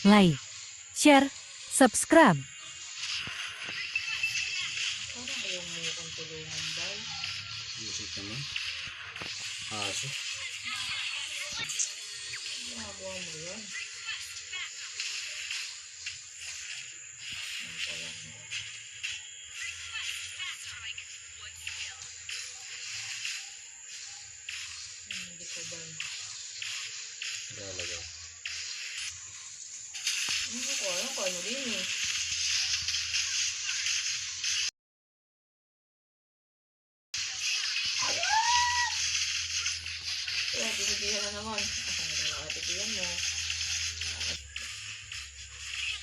like, share, subscribe. Parang ayaw mo kong tulungan ba? Isip naman. Aso. Ginagawa mo yan. Ang parang mo. Hindi ko ba? Talaga. Hindi ko alam kung ano rin eh. Kaya binibihan na naman. Nakatipihan mo.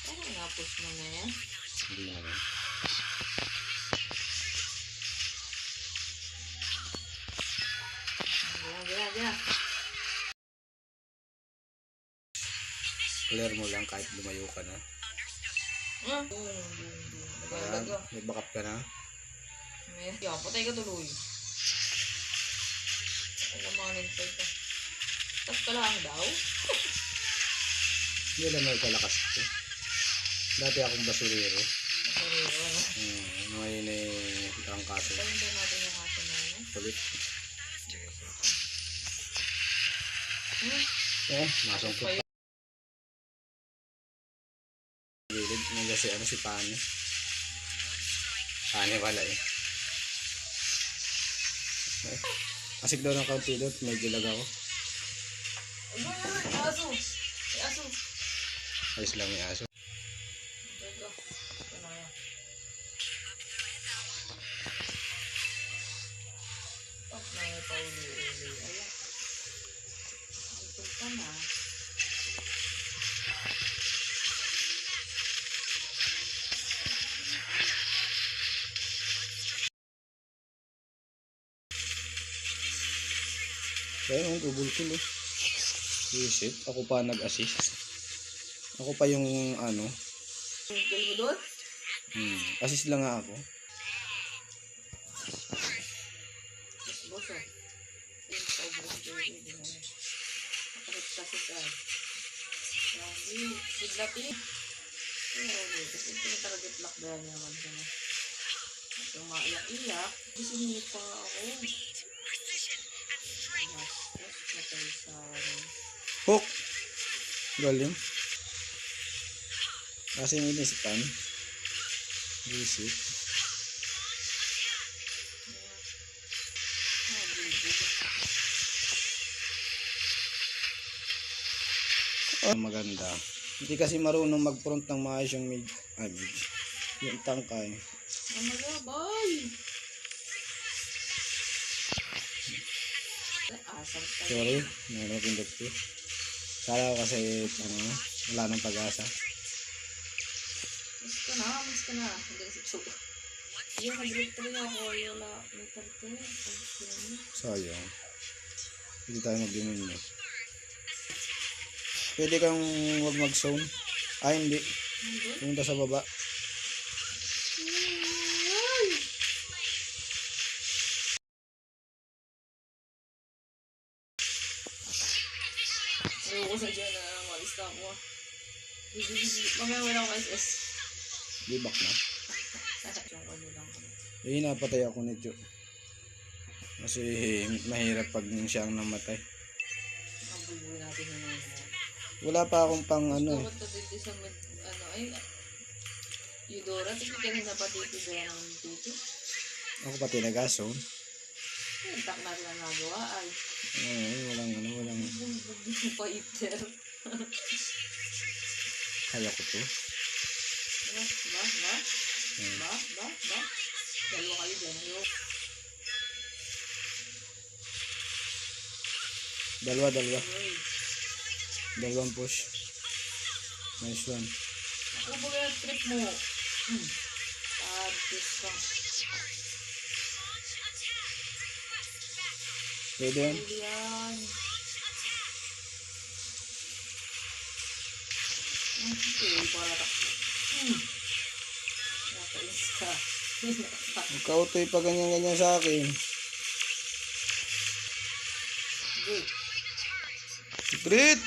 Parang napos mo na yan. Hindi naman. Gila. Clear mo lang kahit lumayo ka na. Ayan, Nagalaga. may backup ka na. Yan, patay ka tuloy. Alamanin pa ito. Tapos ka lang daw. Hindi alam mo kalakas ko. Dati akong basurero. Masarero, ano? Ngayon ay ang kaso. Patayin daw natin yung aso na yun. Kulit. Masungkot pa. Gilid. Nila si Pani. Pani wala eh. Asik daw ng kaunti doon. May gilag ako. Ay, aso! May aso! Ayos lang yung aso. Gaga. Ito na yan. Oh, may pauli-uli. Ayan. Ito pa na. Kaya nung tubul-tulo. Isip. Ako pa nag-assist. Ako pa yung ano. Tingin mo doon? Assist lang nga ako. Boso. Yung sobrang dirty. Nakakit kasi sa sabi, siglatin. Kasi pinataragot lockdown naman siya. At yung maiyak-iyak, gusto pa ako. Bastos, patay sa Hook! Galing. Kasi yung inisipan. Isip. Maganda. Hindi kasi marunong mag-front ng maayos yung yung tangkay. Amalabay! Asam tayo. Sorry, nakapindot ko. Kala ko kasi wala nang pag-asa. Mas ka na. Hindi kasi chupa. Yung nag-grip tuloy ako. Wala. May karton. Sayang. Hindi tayo mag-demonyo. Pwede kang wag mag-zone. Hindi. Pumunta sa baba. Ayoko sa dyan na malis na ako. Mamaya wala akong SS. Di back na. Yung ano lang. Napatay ako nito. Kasi mahirap pag siya ang namatay. Mabubuhay natin yung mga. Wala pa akong pang ano. Gusto ko dito sa Eudora. Tignan ka rin na pa dito doon ng dito. Ako pati nag-zone. Yung tak natin ang nagawa ay. Walang Bumbog pa iter. kaya ko to. Ba? Dalawa kayo dyan. Dalawa. Uy. Dalawang push. Nice one. Ako ba yung trip mo? Padis ka. Pwede yan. Yan. Okay, para ka. Nakainis ka. Magka-auto pa ganyan sa akin. Good. Secret!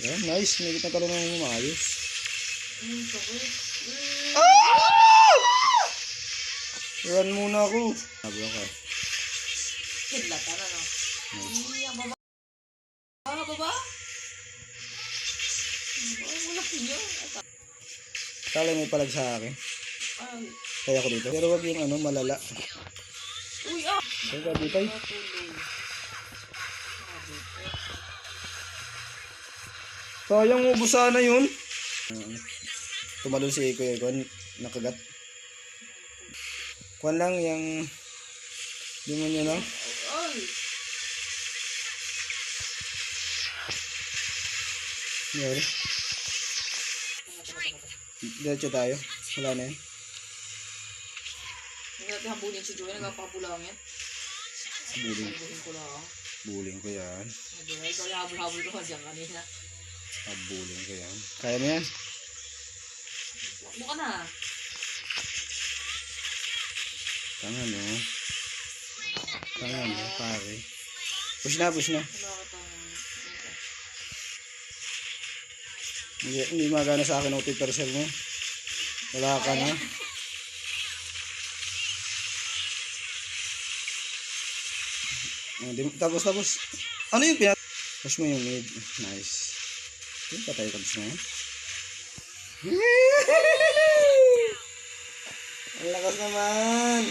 Yan, nice. May kita ka lang ng maayos. Sakit. Run muna ako. Sabi ako. Kidlatan ano? Iya, baba. Baba. Wala niyo. Kala may palag sa akin. Ay. Kaya ako dito. Pero wag yung ano, malala. Uy, ah! Kaya gabi tayo. Sayang, ubos sana yun. Tumalon si Kuya Gon, nakagat. Kuan lang yung demonyo lang. Ay! Yun. Diretso tayo. Wala na yun. Hindi habulin si Joey, nagpapabulang yan. Buling. Habulin ko lang. Buling ko yan. Joey, ikaw yung habul-habul ko dyan kanina. Buling ko yan. Kaya mo yan. Buka na. Tangan no. Tangan no, pare. Push na, push na. Wala ka tayong... Hindi magana sa akin OT percel mo. Wala ka na. Tapos. Ano yung pinat... Push mo yung mid. Nice. Yung patay ka na yan. Ang lakas naman.